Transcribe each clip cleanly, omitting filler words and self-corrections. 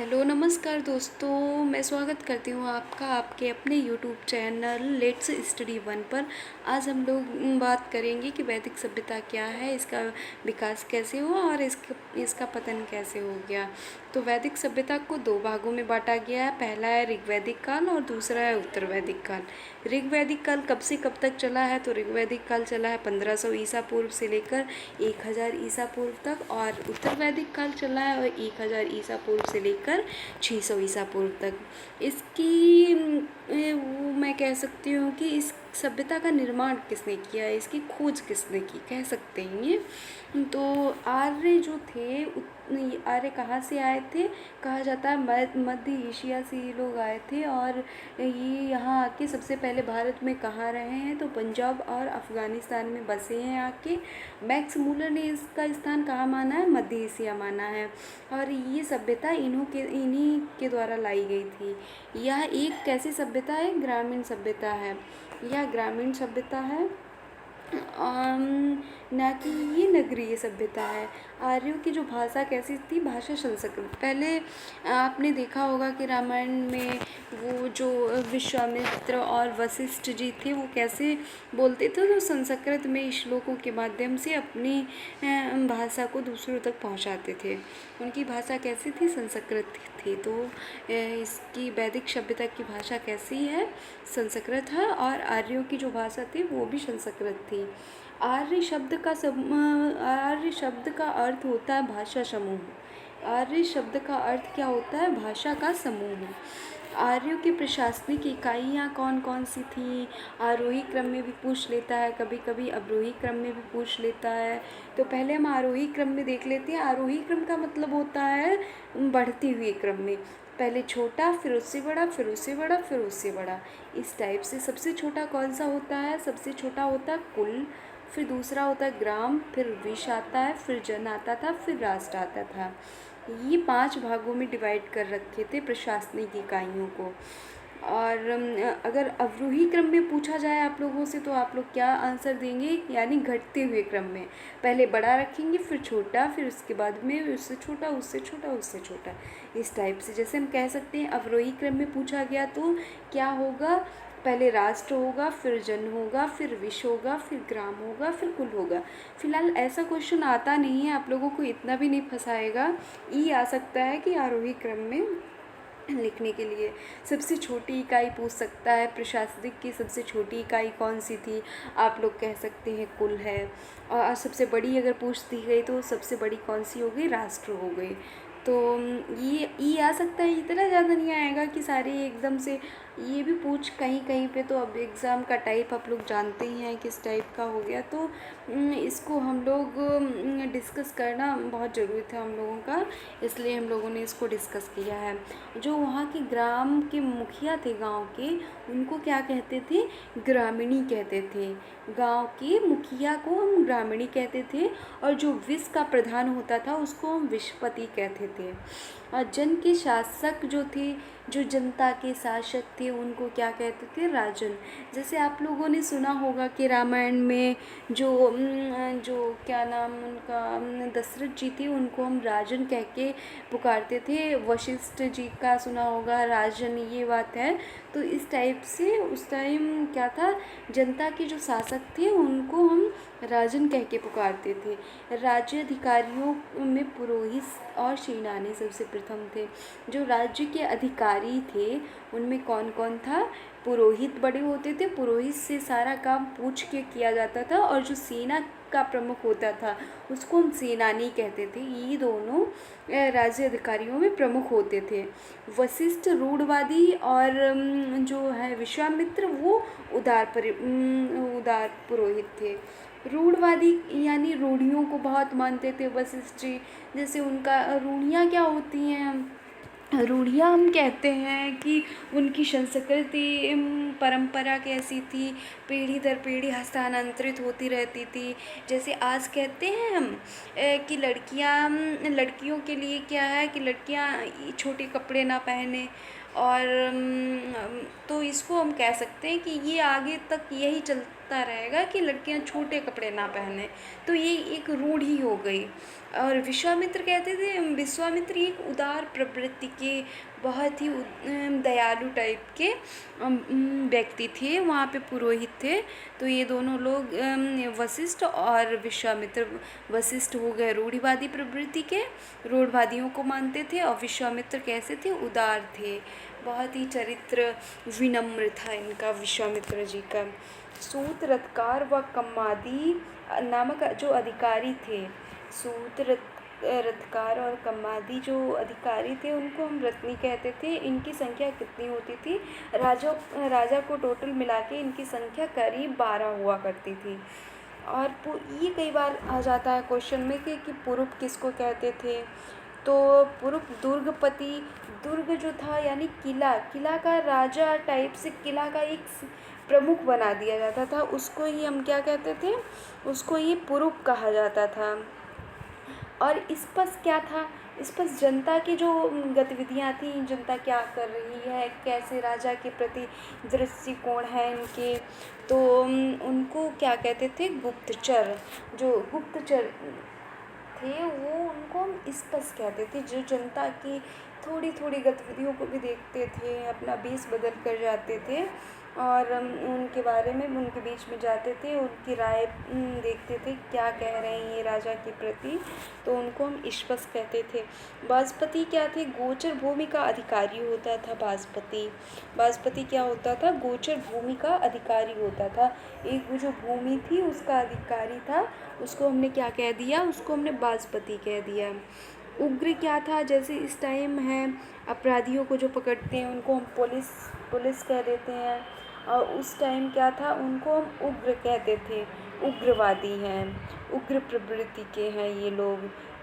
Hello नमस्कार दोस्तों, मैं स्वागत करती हूँ आपका आपके अपने YouTube channel let's study one पर। आज हम लोग बात करेंगे कि वैदिक सभ्यता क्या है, इसका विकास कैसे हुआ और इसका पतन कैसे हो गया। तो वैदिक सभ्यता को दो भागों में बांटा गया है। पहला है ऋग्वैदिक काल और दूसरा है उत्तर वैदिक काल। ऋग्वैदिक काल कब से कब तक चला है? तो ऋग्वैदिक काल चला है 1500 ईसा पूर्व से लेकर 1000 ईसा पूर्व तक, और उत्तर वैदिक काल चला है 1000 ईसा पूर्व से लेकर 600 ईसा पूर्व तक। इसकी वो मैं कह सकती हूँ कि इस सभ्यता का निर्माण किसने किया है, इसकी खोज किसने की, कह सकते हैं ये। तो आर्य जो थे, आर्य कहाँ से आए थे? कहा जाता है मध्य एशिया से ये लोग आए थे, और ये यहाँ आके सबसे पहले भारत में कहाँ रहे हैं? तो पंजाब और अफ़गानिस्तान में बसे हैं आके। मैक्स मूलर ने इसका स्थान कहाँ माना है? मध्य एशिया माना है। और ये सभ्यता इन्हीं के द्वारा लाई गई थी। यह एक कैसी सभ्यता है? ग्रामीण सभ्यता है। यह ग्रामीण सभ्यता है, ना कि ये नगरीय सभ्यता है। आर्यों की जो भाषा कैसी थी? भाषा संस्कृत। पहले आपने देखा होगा कि रामायण में वो जो विश्वामित्र और वशिष्ठ जी थे वो कैसे बोलते थे? तो संस्कृत में श्लोकों के माध्यम से अपनी भाषा को दूसरों तक पहुंचाते थे। उनकी भाषा कैसी थी? संस्कृत थी। तो इसकी वैदिक सभ्यता की भाषा कैसी है? संस्कृत है। और आर्यों की जो भाषा थी वो भी संस्कृत थी। आर्य शब्द का अर्थ होता है भाषा समूह। आर्य शब्द का अर्थ क्या होता है? भाषा का समूह। आर्यों की प्रशासनिक इकाइयाँ कौन कौन सी थी? आरोही क्रम में भी पूछ लेता है, कभी कभी अवरोही क्रम में भी पूछ लेता है। तो पहले हम आरोही क्रम में देख लेते हैं। आरोही क्रम का मतलब होता है बढ़ती हुई क्रम में, पहले छोटा, फिर उससे बड़ा, फिर उससे बड़ा, फिर उससे बड़ा, इस टाइप से। सबसे छोटा कौन सा होता है? सबसे छोटा होता है कुल, फिर दूसरा होता है ग्राम, फिर विश आता है, फिर जन आता था, फिर राष्ट्र आता था। ये 5 भागों में डिवाइड कर रखे थे प्रशासनिक इकाइयों को। और अगर अवरोही क्रम में पूछा जाए आप लोगों से तो आप लोग क्या आंसर देंगे? यानी घटते हुए क्रम में, पहले बड़ा रखेंगे, फिर छोटा, फिर उसके बाद में उससे छोटा, उससे छोटा, उससे छोटा, इस टाइप से। जैसे हम कह सकते हैं अवरोही क्रम में पूछा गया तो क्या होगा? पहले राष्ट्र होगा, फिर जन होगा, फिर विश्व होगा, फिर ग्राम होगा, फिर कुल होगा। फिलहाल ऐसा क्वेश्चन आता नहीं है, आप लोगों को इतना भी नहीं फंसाएगा। ई आ सकता है कि आरोही क्रम में लिखने के लिए। सबसे छोटी इकाई पूछ सकता है, प्रशासनिक की सबसे छोटी इकाई कौन सी थी? आप लोग कह सकते हैं कुल है। और सबसे बड़ी अगर पूछ दी गई तो सबसे बड़ी कौन सी हो गई? राष्ट्र हो गई। तो ये ई आ सकता है, इतना ज़्यादा नहीं आएगा कि सारे एकदम से। ये भी पूछ कहीं कहीं पे। तो अब एग्ज़ाम का टाइप आप लोग जानते ही हैं किस टाइप का हो गया। तो इसको हम लोग डिस्कस करना बहुत ज़रूरी था हम लोगों का, इसलिए हम लोगों ने इसको डिस्कस किया है। जो वहाँ के ग्राम के मुखिया थे गांव के, उनको क्या कहते थे? ग्रामीणी कहते थे। गांव के मुखिया को हम ग्रामीणी कहते थे, और जो विश का प्रधान होता था उसको हम विशपति कहते थे। और जन के शासक जो थे, जो जनता के शासक थे, उनको क्या कहते थे? राजन। जैसे आप लोगों ने सुना होगा कि रामायण में जो क्या नाम उनका, दशरथ जी थे, उनको हम राजन कह के पुकारते थे। वशिष्ठ जी का सुना होगा राजन, ये बात है। तो इस टाइप से उस टाइम क्या था? जनता के जो शासक थे उनको हम राजन कह के पुकारते थे। राज्य अधिकारियों में पुरोहित और सेनानी सबसे प्रथम थे। जो राज्य के अधिकारी थे उनमें कौन कौन था? पुरोहित बड़े होते थे, पुरोहित से सारा काम पूछ के किया जाता था, और जो सेना का प्रमुख होता था उसको हम सेनानी कहते थे। ये दोनों राज्य अधिकारियों में प्रमुख होते थे। वशिष्ठ रूढ़वादी, और जो है विश्वामित्र, वो उदार पुरोहित थे। रूढ़वादी यानी रूढ़ियों को बहुत मानते थे वशिष्ठ जी। जैसे उनका रूढ़ियाँ क्या होती हैं? रूढ़ियाँ हम कहते हैं कि उनकी संस्कृति परंपरा कैसी थी, पीढ़ी दर पीढ़ी हस्तांतरित होती रहती थी। जैसे आज कहते हैं हम कि लड़कियों के लिए क्या है कि लड़कियां छोटे कपड़े ना पहने, और तो इसको हम कह सकते हैं कि ये आगे तक यही चलता होता रहेगा कि लड़कियां छोटे कपड़े ना पहने। तो ये एक रूढ़ी हो गई। और विश्वामित्र कहते थे, विश्वामित्र एक उदार प्रवृत्ति के, बहुत ही दयालु टाइप के व्यक्ति थे, वहाँ पे पुरोहित थे। तो ये दोनों लोग वशिष्ठ और विश्वामित्र, वशिष्ठ हो गए रूढ़िवादी प्रवृत्ति के, रूढ़वादियों को मानते थे, और विश्वामित्र कैसे थे, उदार थे, बहुत ही चरित्र विनम्र था इनका, विश्वामित्र जी का। सूत, रत्कार व कम्मादी नामक जो अधिकारी थे, सूत, रत्कार और कम्मादी जो अधिकारी थे, उनको हम रत्नी कहते थे। इनकी संख्या कितनी होती थी, राजा को टोटल मिला के इनकी संख्या करीब 12 हुआ करती थी। और ये कई बार आ जाता है क्वेश्चन में कि पुरुष किसको कहते थे। तो पुरुष दुर्गपति, दुर्ग जो था यानी किला का राजा टाइप से, किला का एक प्रमुख बना दिया जाता था, उसको ही हम क्या कहते थे, उसको ही पुरुष कहा जाता था। और इस पर क्या था, इस पर जनता की जो गतिविधियाँ थी, जनता क्या कर रही है, कैसे राजा के प्रति दृष्टिकोण है इनके, तो उनको क्या कहते थे, गुप्तचर। जो गुप्तचर थे वो, उनको हम स्पष्ट कहते थे, जो जनता की थोड़ी थोड़ी गतिविधियों को भी देखते थे, अपना वेश बदल कर जाते थे, और उनके बारे में उनके बीच में जाते थे, उनकी राय देखते थे क्या कह रहे हैं ये राजा के प्रति, तो उनको हम स्पष्ट कहते थे। बाजपति क्या थे, गोचर भूमि का अधिकारी होता था बाजपति। बाजपति क्या होता था, गोचर भूमि का अधिकारी होता था, एक वो जो भूमि थी उसका अधिकारी था, उसको हमने क्या कह दिया, उसको हमने बाजपति कह दिया। उग्र क्या था, जैसे इस टाइम है अपराधियों को जो पकड़ते हैं उनको हम पुलिस कह देते हैं, और उस टाइम क्या था, उनको हम उग्र कहते थे, उग्रवादी हैं, उग्र प्रवृत्ति के हैं ये लोग,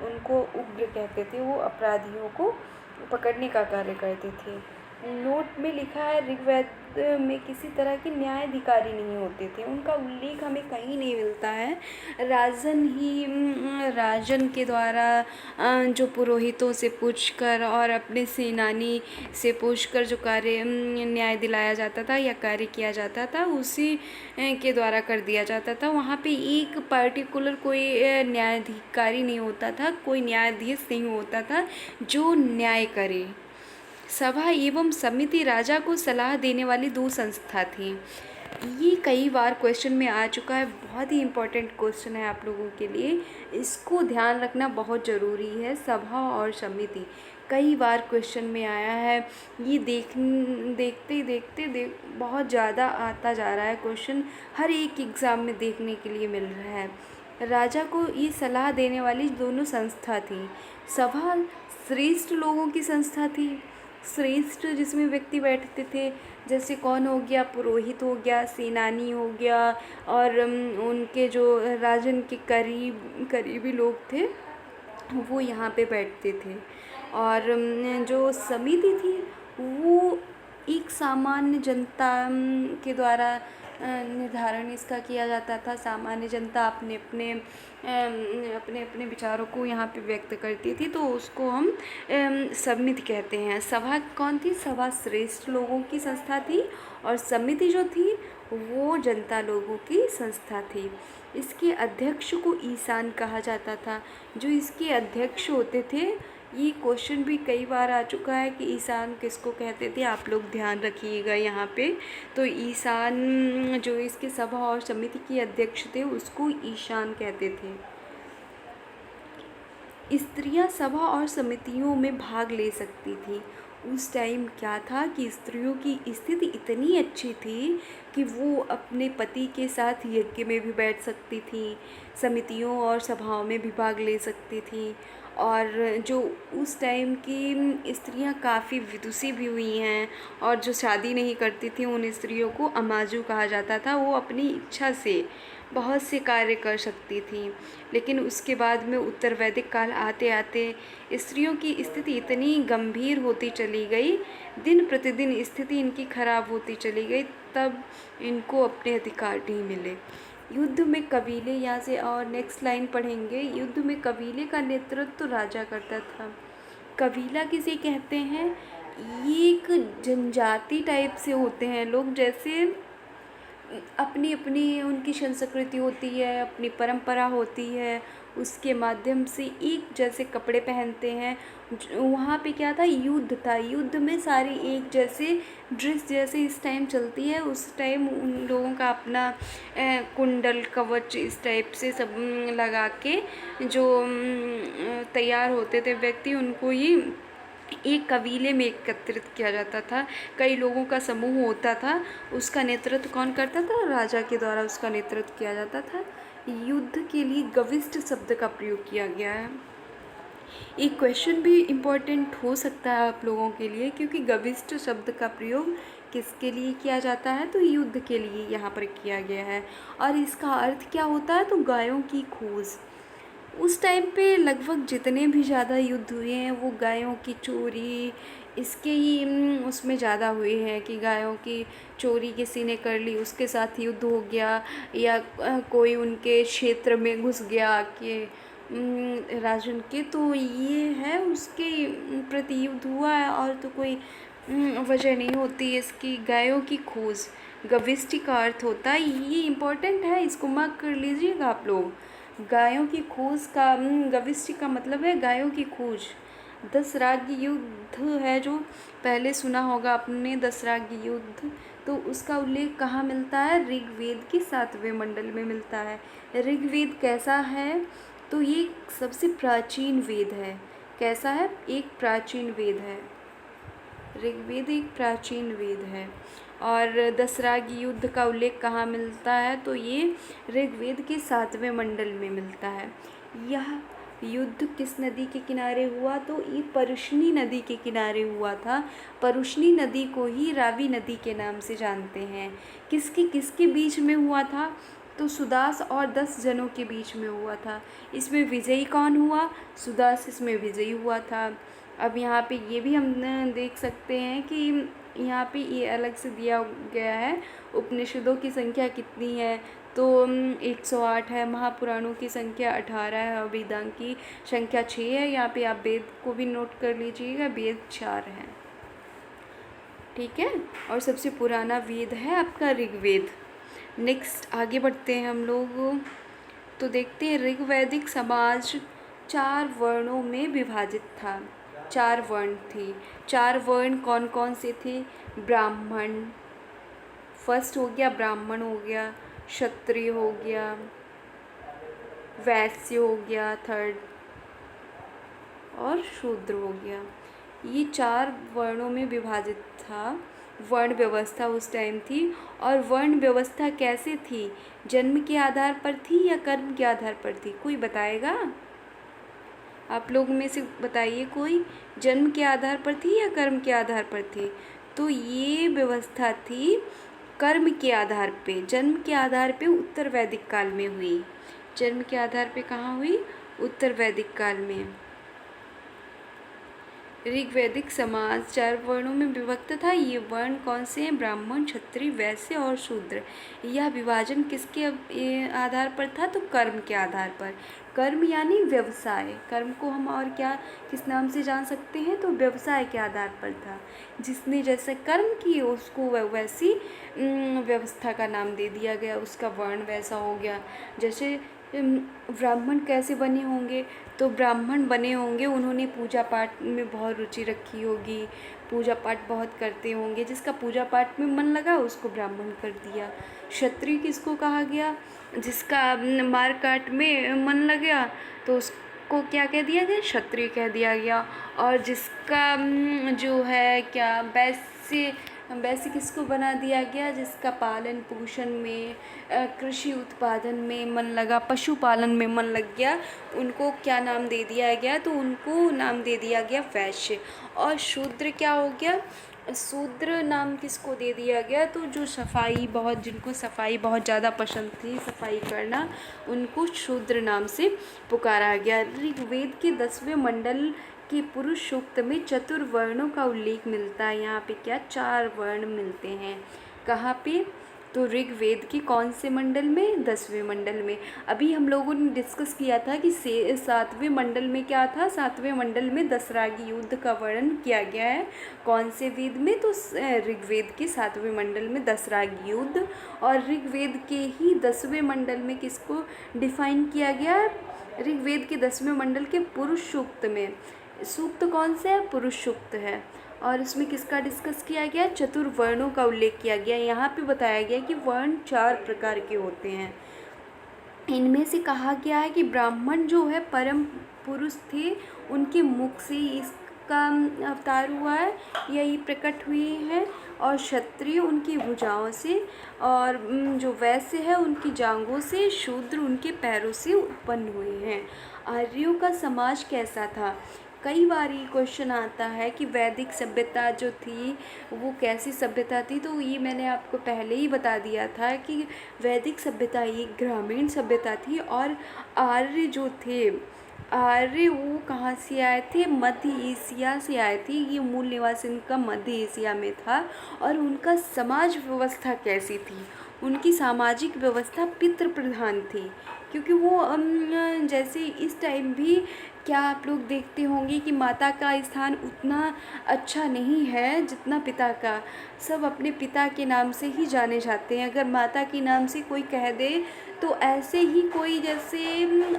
उनको उग्र कहते थे, वो अपराधियों को पकड़ने का कार्य करते थे। नोट में लिखा है, ऋग्वेद में किसी तरह के न्यायाधिकारी नहीं होते थे, उनका उल्लेख हमें कहीं नहीं मिलता है। राजन के द्वारा जो पुरोहितों से पूछकर और अपने सेनानी से पूछकर जो कार्य न्याय दिलाया जाता था या कार्य किया जाता था, उसी के द्वारा कर दिया जाता था। वहाँ पे एक पर्टिकुलर कोई न्यायाधिकारी नहीं होता था, कोई न्यायाधीश नहीं होता था जो न्याय करे। सभा एवं समिति राजा को सलाह देने वाली 2 संस्था थी। ये कई बार क्वेश्चन में आ चुका है, बहुत ही इम्पोर्टेंट क्वेश्चन है आप लोगों के लिए, इसको ध्यान रखना बहुत ज़रूरी है। सभा और समिति कई बार क्वेश्चन में आया है, ये देखते बहुत ज़्यादा आता जा रहा है क्वेश्चन, हर एक एग्ज़ाम में देखने के लिए मिल रहा है। राजा को ये सलाह देने वाली दोनों संस्था थी। सभा श्रेष्ठ लोगों की संस्था थी, श्रेष्ठ जिसमें व्यक्ति बैठते थे, जैसे कौन हो गया, पुरोहित हो गया, सेनानी हो गया, और उनके जो राजन के करीबी लोग थे वो यहाँ पे बैठते थे। और जो समिति थी वो एक सामान्य जनता के द्वारा निर्धारण इसका किया जाता था। सामान्य जनता अपने अपने विचारों को यहाँ पे व्यक्त करती थी, तो उसको हम समिति कहते हैं। सभा कौन थी, सभा श्रेष्ठ लोगों की संस्था थी, और समिति जो थी वो जनता लोगों की संस्था थी। इसके अध्यक्ष को ईशान कहा जाता था। जो इसके अध्यक्ष होते थे, ये क्वेश्चन भी कई बार आ चुका है कि ईशान किसको कहते थे, आप लोग ध्यान रखिएगा यहाँ पे। तो ईशान जो इसके सभा और समिति के अध्यक्ष थे उसको ईशान कहते थे। स्त्रियां सभा और समितियों में भाग ले सकती थी। उस टाइम क्या था कि स्त्रियों की स्थिति इतनी अच्छी थी कि वो अपने पति के साथ यज्ञ में भी बैठ सकती थी, समितियों और सभाओं में भी भाग ले सकती थी। और जो उस टाइम की स्त्रियां काफ़ी विदुषी भी हुई हैं, और जो शादी नहीं करती थी उन स्त्रियों को अमाजू कहा जाता था। वो अपनी इच्छा से बहुत से कार्य कर सकती थी। लेकिन उसके बाद में उत्तर वैदिक काल आते आते स्त्रियों की स्थिति इतनी गंभीर होती चली गई, दिन प्रतिदिन स्थिति इनकी खराब होती चली गई, तब इनको अपने अधिकार नहीं मिले। युद्ध में कबीले, यहाँ से और नेक्स्ट लाइन पढ़ेंगे, युद्ध में कबीले का नेतृत्व राजा करता था। कबीला किसे कहते हैं, ये एक जनजाति टाइप से होते हैं लोग, जैसे अपनी अपनी उनकी संस्कृति होती है, अपनी परंपरा होती है, उसके माध्यम से एक जैसे कपड़े पहनते हैं। वहाँ पे क्या था, युद्ध था, युद्ध में सारी एक जैसे ड्रेस जैसे इस टाइम चलती है, उस टाइम उन लोगों का अपना कुंडल कवच इस टाइप से सब लगा के जो तैयार होते थे व्यक्ति, उनको ही एक कबीले में एकत्रित किया जाता था। कई लोगों का समूह होता था, उसका नेतृत्व कौन करता था, राजा के द्वारा उसका नेतृत्व किया जाता था। युद्ध के लिए गविष्ट शब्द का प्रयोग किया गया है। एक क्वेश्चन भी इम्पोर्टेंट हो सकता है आप लोगों के लिए, क्योंकि गविष्ट शब्द का प्रयोग किसके लिए किया जाता है, तो युद्ध के लिए यहाँ पर किया गया है। और इसका अर्थ क्या होता है, तो गायों की खोज। उस टाइम पे लगभग जितने भी ज़्यादा युद्ध हुए हैं वो गायों की चोरी इसके ही उसमें ज़्यादा हुए हैं, कि गायों की चोरी किसी ने कर ली, उसके साथ युद्ध हो गया, या कोई उनके क्षेत्र में घुस गया कि राजन के, तो ये है उसके प्रति युद्ध हुआ है, और तो कोई वजह नहीं होती इसकी। गायों की खोज गविष्टि का अर्थ होता है, ये इम्पोर्टेंट है, इसको मार्क कर लीजिएगा आप लोग। गायों की खोज का गविष्टि का मतलब है गायों की खोज। दशराज्य युद्ध है जो पहले सुना होगा आपने, दशराज्य युद्ध, तो उसका उल्लेख कहाँ मिलता है, ऋग्वेद के 7वें मंडल में मिलता है। ऋग्वेद कैसा है, तो ये सबसे प्राचीन वेद है। कैसा है, एक प्राचीन वेद है। ऋग्वेद एक प्राचीन वेद है। और दशराज्य युद्ध का उल्लेख कहाँ मिलता है, तो ये ऋग्वेद के 7वें मंडल में मिलता है। यह युद्ध किस नदी के किनारे हुआ, तो ये परुष्णी नदी के किनारे हुआ था। परुष्णी नदी को ही रावी नदी के नाम से जानते हैं। किसके बीच में हुआ था, तो सुदास और 10 जनों के बीच में हुआ था। इसमें विजयी कौन हुआ, सुदास इसमें विजयी हुआ था। अब यहाँ पे ये भी हम देख सकते हैं कि यहाँ पे ये अलग से दिया गया है, उपनिषदों की संख्या कितनी है, तो 108 है, महापुराणों की संख्या 18 है, और वेदांग की संख्या 6 है। यहाँ पे आप वेद को भी नोट कर लीजिएगा, वेद 4 हैं, ठीक है। और सबसे पुराना वेद है आपका ऋग्वेद। नेक्स्ट आगे बढ़ते हैं हम लोग, तो देखते हैं ऋग्वैदिक समाज 4 वर्णों में विभाजित था। 4 वर्ण थे। 4 वर्ण कौन कौन से थे, ब्राह्मण फर्स्ट हो गया, ब्राह्मण हो गया, क्षत्रिय हो गया, वैश्य हो गया थर्ड, और शूद्र हो गया। ये 4 वर्णों में विभाजित था। वर्ण व्यवस्था उस टाइम थी। और वर्ण व्यवस्था कैसे थी, जन्म के आधार पर थी या कर्म के आधार पर थी, कोई बताएगा, आप लोग में से बताइए कोई, जन्म के आधार पर थी या कर्म के आधार पर थी। तो ये व्यवस्था थी कर्म के आधार पे, जन्म के आधार पे उत्तर वैदिक काल में हुई। जन्म के आधार पे कहाँ हुई, उत्तर वैदिक काल में। ऋग्वैदिक समाज 4 वर्णों में विभक्त था। ये वर्ण कौन से हैं, ब्राह्मण, क्षत्रिय, वैश्य और शूद्र। यह विभाजन किसके आधार पर था, तो कर्म के आधार पर। कर्म यानी व्यवसाय, कर्म को हम और क्या किस नाम से जान सकते हैं, तो व्यवसाय के आधार पर था। जिसने जैसे कर्म किए उसको वैसी व्यवस्था का नाम दे दिया गया, उसका वर्ण वैसा हो गया। जैसे ब्राह्मण कैसे बने होंगे, तो ब्राह्मण बने होंगे उन्होंने पूजा पाठ में बहुत रुचि रखी होगी, पूजा पाठ बहुत करते होंगे, जिसका पूजा पाठ में मन लगा उसको ब्राह्मण कर दिया। क्षत्रिय किसको कहा गया, जिसका मार काट में मन लगा तो उसको क्या कह दिया गया, क्षत्रिय कह दिया गया। और जिसका जो है क्या वैसे किसको बना दिया गया, जिसका पालन पोषण में कृषि उत्पादन में मन लगा, पशुपालन में मन लग गया, उनको क्या नाम दे दिया गया, तो उनको नाम दे दिया गया वैश्य। और शूद्र क्या हो गया, शूद्र नाम किसको दे दिया गया, तो जो जिनको सफाई बहुत ज़्यादा पसंद थी, सफाई करना, उनको शूद्र नाम से पुकारा गया। ऋग्वेद के 10वें मंडल कि पुरुष सूक्त में चतुर्वर्णों का उल्लेख मिलता है। यहाँ पे क्या 4 वर्ण मिलते हैं, कहाँ पे, तो ऋग्वेद के कौन से मंडल में? 10वें मंडल में। अभी हम लोगों ने डिस्कस किया था कि 7वें मंडल में क्या था, 7वें मंडल में दशरागी युद्ध का वर्णन किया गया है। कौन से वेद में? तो ऋग्वेद के 7वें मंडल में दशरागी युद्ध। और ऋग्वेद के ही 10वें मंडल में किसको डिफाइन किया गया है? ऋग्वेद के 10वें मंडल के पुरुष सूक्त में। सूक्त कौन से है? पुरुष सूक्त है। और इसमें किसका डिस्कस किया गया? चतुर्वर्णों का उल्लेख किया गया। यहाँ पे बताया गया कि वर्ण 4 प्रकार के होते हैं। इनमें से कहा गया है कि ब्राह्मण जो है परम पुरुष थे, उनके मुख से इसका अवतार हुआ है, यही प्रकट हुए हैं। और क्षत्रिय उनकी भुजाओं से, और जो वैश्य है उनकी जांघों से, शूद्र उनके पैरों से उत्पन्न हुए हैं। आर्यों का समाज कैसा था? कई बार ये क्वेश्चन आता है कि वैदिक सभ्यता जो थी वो कैसी सभ्यता थी। तो ये मैंने आपको पहले ही बता दिया था कि वैदिक सभ्यता एक ग्रामीण सभ्यता थी। और आर्य जो थे, आर्य वो कहाँ से आए थे? मध्य एशिया से आए थे। ये मूल निवास इनका मध्य एशिया में था। और उनका समाज व्यवस्था कैसी थी? उनकी सामाजिक व्यवस्था पितृ प्रधान थी, क्योंकि वो जैसे इस टाइम भी क्या आप लोग देखते होंगे कि माता का स्थान उतना अच्छा नहीं है जितना पिता का। सब अपने पिता के नाम से ही जाने जाते हैं। अगर माता के नाम से कोई कह दे तो ऐसे ही कोई जैसे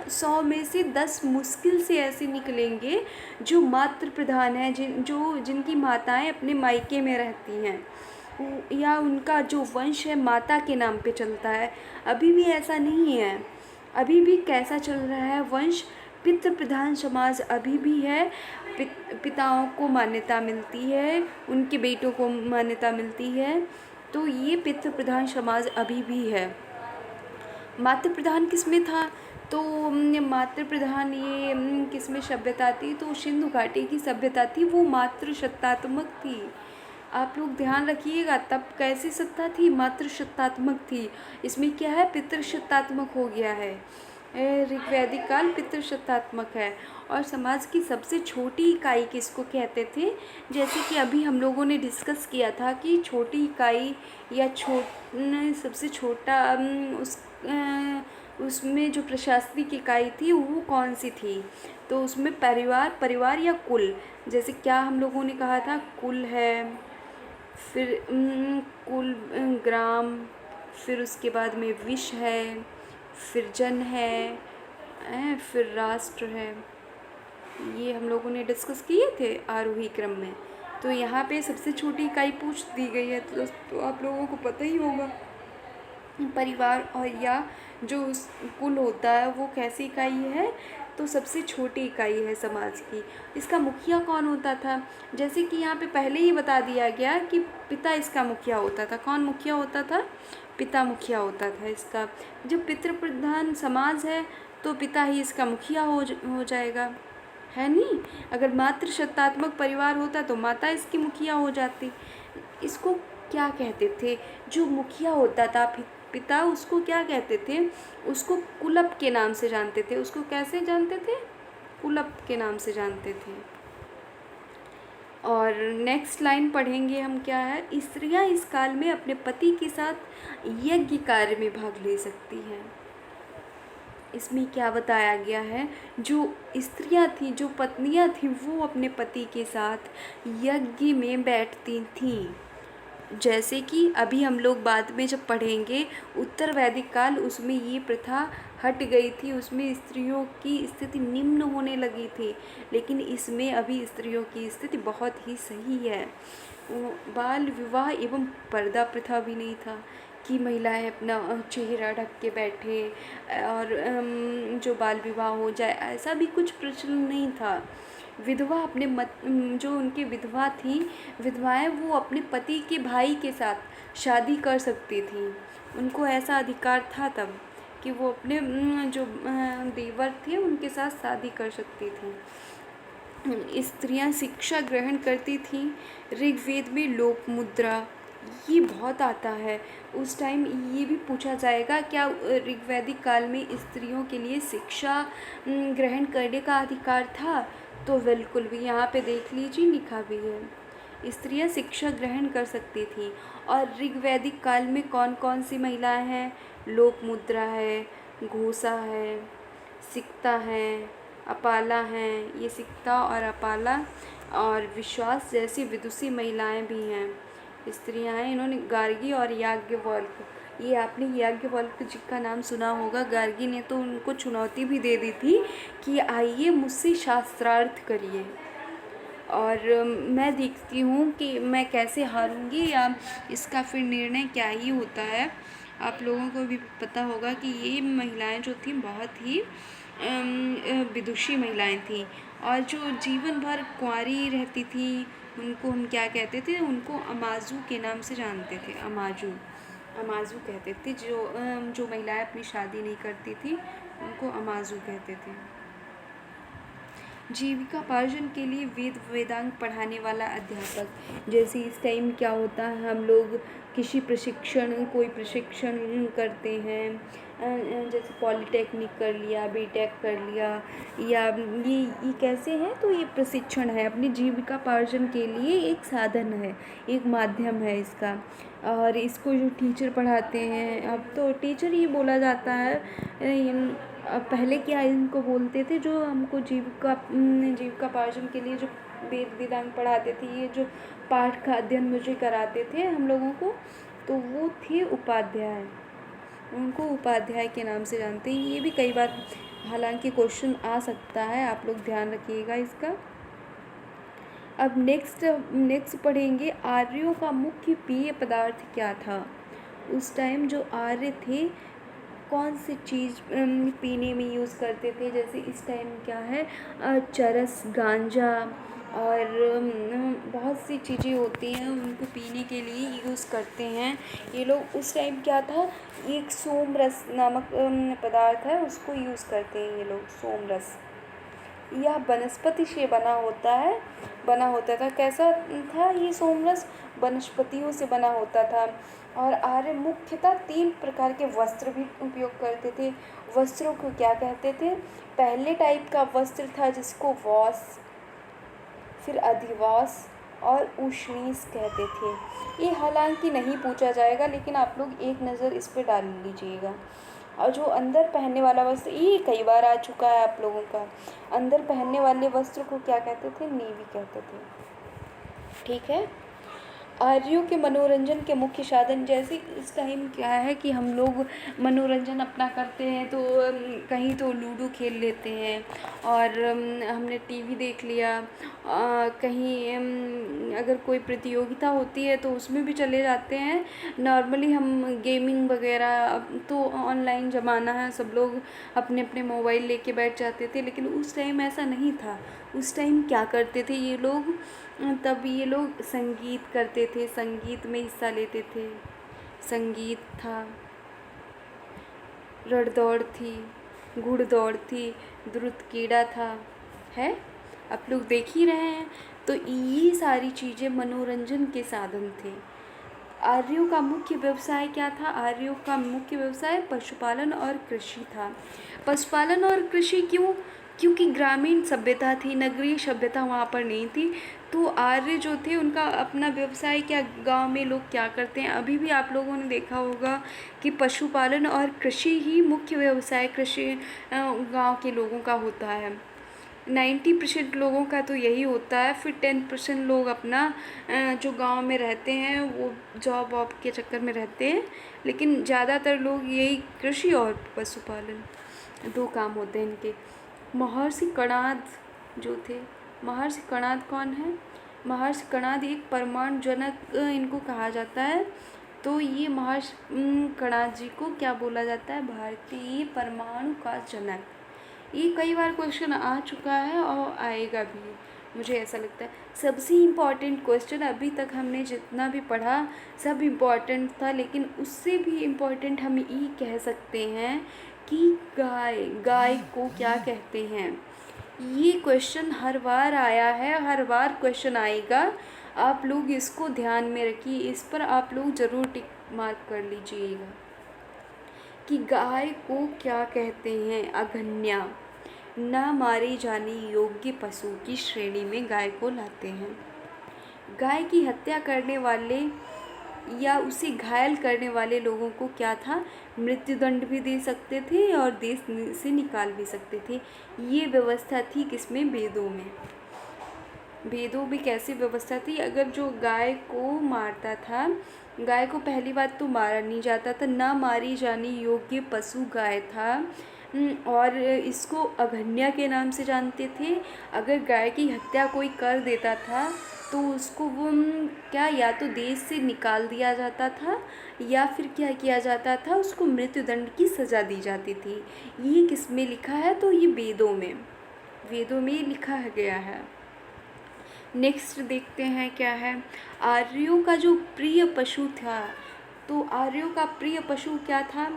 100 में से 10 मुश्किल से ऐसे निकलेंगे जो मातृ प्रधान हैं, जिनकी माताएं अपने मायके में रहती हैं, या उनका जो वंश है माता के नाम पे चलता है। अभी भी ऐसा नहीं है। अभी भी कैसा चल रहा है वंश? पितृ प्रधान समाज अभी भी है। पिताओं को मान्यता मिलती है, उनके बेटों को मान्यता मिलती है। तो ये पितृ प्रधान समाज अभी भी है। मातृ प्रधान किस में था? तो मातृ प्रधान ये किस में सभ्यता थी? तो सिंधु घाटी की सभ्यता थी, वो मातृ सत्तात्मक थी। आप लोग ध्यान रखिएगा, तब कैसी सत्ता थी? मातृ सत्तात्मक थी। इसमें क्या है? पितृ सत्तात्मक हो गया है। ऋग्वैदिक काल पितृ सत्तात्मक है। और समाज की सबसे छोटी इकाई किसको कहते थे? जैसे कि अभी हम लोगों ने डिस्कस किया था कि छोटी इकाई या सबसे छोटा उसमें जो प्रशासनिक इकाई थी वो कौन सी थी? तो उसमें परिवार या कुल। जैसे क्या हम लोगों ने कहा था? कुल है, फिर कुल, ग्राम, फिर उसके बाद में विष है, फिर जन है, फिर राष्ट्र है। ये हम लोगों ने डिस्कस किए थे आरोही क्रम में। तो यहाँ पे सबसे छोटी इकाई पूछ दी गई है, तो आप लोगों को पता ही होगा। परिवार और या जो कुल होता है वो कैसी इकाई है? तो सबसे छोटी इकाई है समाज की। इसका मुखिया कौन होता था? जैसे कि यहाँ पे पहले ही बता दिया गया कि पिता इसका मुखिया होता था। कौन मुखिया होता था? पिता मुखिया होता था इसका। जो पितृ प्रधान समाज है तो पिता ही इसका मुखिया हो जाएगा, है नहीं? अगर मातृ सत्तात्मक परिवार होता तो माता इसकी मुखिया हो जाती। इसको क्या कहते थे? जो मुखिया होता था पिता, उसको क्या कहते थे? उसको कुलप के नाम से जानते थे। उसको कैसे जानते थे? कुलप के नाम से जानते थे। और नेक्स्ट लाइन पढ़ेंगे हम, क्या है? स्त्रियां इस काल में अपने पति के साथ यज्ञ कार्य में भाग ले सकती हैं। इसमें क्या बताया गया है? जो स्त्रियां थी, जो पत्नियां थी, वो अपने पति के साथ यज्ञ में बैठती थीं। जैसे कि अभी हम लोग बाद में जब पढ़ेंगे उत्तर वैदिक काल, उसमें ये प्रथा हट गई थी। उसमें स्त्रियों की स्थिति निम्न होने लगी थी, लेकिन इसमें अभी स्त्रियों की स्थिति बहुत ही सही है। बाल विवाह एवं पर्दा प्रथा भी नहीं था कि महिलाएं अपना चेहरा ढक के बैठे और जो बाल विवाह हो जाए, ऐसा भी कुछ प्रचलन नहीं था। विधवा अपने जो उनकी विधवा थी, विधवाएं वो अपने पति के भाई के साथ शादी कर सकती थी। उनको ऐसा अधिकार था तब कि वो अपने जो देवर थे उनके साथ शादी कर सकती थी। स्त्रियां शिक्षा ग्रहण करती थीं। ऋग्वेद में लोकमुद्रा ये बहुत आता है। उस टाइम ये भी पूछा जाएगा, क्या ऋग्वैदिक काल में स्त्रियों के लिए शिक्षा ग्रहण करने का अधिकार था? तो बिल्कुल भी, यहाँ पे देख लीजिए लिखा भी है। स्त्रियां शिक्षा ग्रहण कर सकती थीं। और ऋग्वैदिक काल में कौन कौन सी महिलाएं हैं? लोकमुद्रा है, घोषा है, सिक्ता है, अपाला हैं। ये सिक्ता और अपाला और विश्वास जैसी विदुषी महिलाएं भी हैं, स्त्रियां हैं। इन्होंने गार्गी और याज्ञवल्क्य, ये आपने याज्ञवल्क्य जी का नाम सुना होगा। गार्गी ने तो उनको चुनौती भी दे दी थी कि आइए मुझसे शास्त्रार्थ करिए, और मैं देखती हूँ कि मैं कैसे हारूंगी या इसका फिर निर्णय क्या ही होता है। आप लोगों को भी पता होगा कि ये महिलाएं जो थीं बहुत ही विदुषी महिलाएं थीं, और जो जीवन भर कुंवारी रहती थी उनको हम क्या कहते थे? उनको अमाजू के नाम से जानते थे। अमाजू, अमाजू कहते थे। जो महिलाएं अपनी शादी नहीं करती थी उनको अमाजू कहते थे। जीविकापार्जन के लिए वेदांग पढ़ाने वाला अध्यापक, जैसे इस टाइम क्या होता है, हम लोग कोई प्रशिक्षण करते हैं, जैसे पॉलिटेक्निक कर लिया, बीटेक कर लिया, या ये कैसे है? तो ये प्रशिक्षण है, अपनी जीविकापार्जन के लिए एक साधन है, एक माध्यम है इसका। और इसको जो टीचर पढ़ाते हैं, अब तो टीचर ही बोला जाता है। पहले क्या इनको बोलते थे? जो हमको जीविकापार्जन के लिए जो वेदांग पढ़ाते थे, ये जो पाठ का अध्ययन मुझे कराते थे हम लोगों को, तो वो थे उपाध्याय। उनको उपाध्याय के नाम से जानते हैं। ये भी कई बार हालांकि क्वेश्चन आ सकता है, आप लोग ध्यान रखिएगा इसका। अब नेक्स्ट पढ़ेंगे, आर्यों का मुख्य पेय पदार्थ क्या था? उस टाइम जो आर्य थे कौन सी चीज़ पीने में यूज़ करते थे? जैसे इस टाइम क्या है, चरस, गांजा और बहुत सी चीज़ें होती हैं उनको पीने के लिए यूज़ करते हैं ये लोग। उस टाइम क्या था, एक सोमरस नामक पदार्थ है, उसको यूज़ करते हैं ये लोग। सोमरस यह वनस्पति से बना होता था। कैसा था ये सोमरस? वनस्पतियों से बना होता था। और आर्य मुख्यतः 3 प्रकार के वस्त्र भी उपयोग करते थे। वस्त्रों को क्या कहते थे? पहले टाइप का वस्त्र था जिसको वॉस, फिर अधिवास और उष्णीस कहते थे। ये हालांकि नहीं पूछा जाएगा, लेकिन आप लोग एक नज़र इस पर डाल लीजिएगा। और जो अंदर पहनने वाला वस्त्र, ये कई बार आ चुका है आप लोगों का, अंदर पहनने वाले वस्त्र को क्या कहते थे? नेवी कहते थे। ठीक है। आर्यों के मनोरंजन के मुख्य साधन, जैसे इस टाइम क्या है कि हम लोग मनोरंजन अपना करते हैं, तो कहीं तो लूडो खेल लेते हैं, और हमने टीवी देख लिया, कहीं अगर कोई प्रतियोगिता होती है तो उसमें भी चले जाते हैं। नॉर्मली हम गेमिंग वगैरह, अब तो ऑनलाइन ज़माना है, सब लोग अपने अपने मोबाइल लेके बैठ जाते थे, लेकिन उस टाइम ऐसा नहीं था। उस टाइम क्या करते थे ये लोग? तब ये लोग संगीत करते थे, संगीत में हिस्सा लेते थे। संगीत था, रणदौड़ थी, घुड़दौड़ थी, द्रुत क्रीड़ा था, है, आप लोग देख ही रहे हैं। तो ये सारी चीज़ें मनोरंजन के साधन थे। आर्यों का मुख्य व्यवसाय क्या था? आर्यों का मुख्य व्यवसाय पशुपालन और कृषि था। पशुपालन और कृषि क्यों? क्योंकि ग्रामीण सभ्यता थी, नगरीय सभ्यता वहाँ पर नहीं थी। तो आर्य जो थे उनका अपना व्यवसाय क्या, गांव में लोग क्या करते हैं, अभी भी आप लोगों ने देखा होगा कि पशुपालन और कृषि ही मुख्य व्यवसाय कृषि गांव के लोगों का होता है। 90% लोगों का तो यही होता है। फिर 10% लोग अपना जो गांव में रहते हैं वो जॉब वॉब के चक्कर में रहते हैं, लेकिन ज़्यादातर लोग यही कृषि और पशुपालन 2 काम होते हैं इनके। महर्षि कणाद जो थे, महर्षि कणाद कौन है? महर्षि कणाद एक परमाणु जनक इनको कहा जाता है। तो ये महर्षि कणाद जी को क्या बोला जाता है? भारतीय परमाणु का जनक। ये कई बार क्वेश्चन आ चुका है और आएगा भी, मुझे ऐसा लगता है। सबसे इम्पॉर्टेंट क्वेश्चन अभी तक हमने जितना भी पढ़ा सब इम्पॉर्टेंट था, लेकिन उससे भी इम्पॉर्टेंट हम ये कह सकते हैं कि गाय को क्या कहते हैं। ये क्वेश्चन हर बार आया है, हर बार क्वेश्चन आएगा। आप लोग इसको ध्यान में रखिए, इस पर आप लोग ज़रूर टिक मार्क कर लीजिएगा कि गाय को क्या कहते हैं। अगन्या, न मारे जाने योग्य पशु की श्रेणी में गाय को लाते हैं। गाय की हत्या करने वाले या उसे घायल करने वाले लोगों को क्या था, मृत्युदंड भी दे सकते थे और देश से निकाल भी सकते थे। ये व्यवस्था थी किसमें, वेदों में। वेदों में कैसी व्यवस्था थी, अगर जो गाय को मारता था, गाय को पहली बात तो मारा नहीं जाता था, ना मारी जाने योग्य पशु गाय था, और इसको अघन्या के नाम से जानते थे। अगर गाय की हत्या कोई कर देता था तो उसको वो क्या, या तो देश से निकाल दिया जाता था या फिर क्या किया जाता था, उसको मृत्युदंड की सज़ा दी जाती थी। ये किस में लिखा है, तो ये वेदों में, वेदों में लिखा गया है। नेक्स्ट देखते हैं क्या है, आर्यों का जो प्रिय पशु था, तो आर्यों का प्रिय पशु क्या था,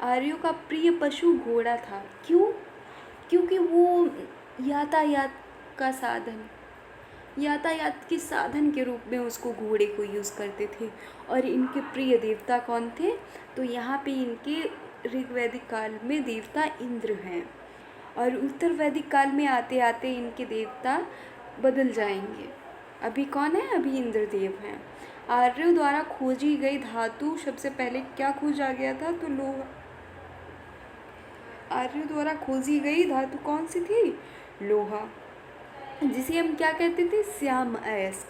आर्यों का प्रिय पशु घोड़ा था। क्यों, क्योंकि वो यातायात का साधन, यातायात के साधन के रूप में उसको घोड़े को यूज़ करते थे। और इनके प्रिय देवता कौन थे, तो यहाँ पे इनके ऋग्वैदिक काल में देवता इंद्र हैं, और उत्तर वैदिक काल में आते आते इनके देवता बदल जाएंगे। अभी कौन है, अभी इंद्रदेव हैं। आर्यों द्वारा खोजी गई धातु, सबसे पहले क्या खोजा गया था, तो लोहा। आर्यों द्वारा खोजी गई धातु कौन सी थी, लोहा, जिसे हम क्या कहते थे, श्याम अयस्क।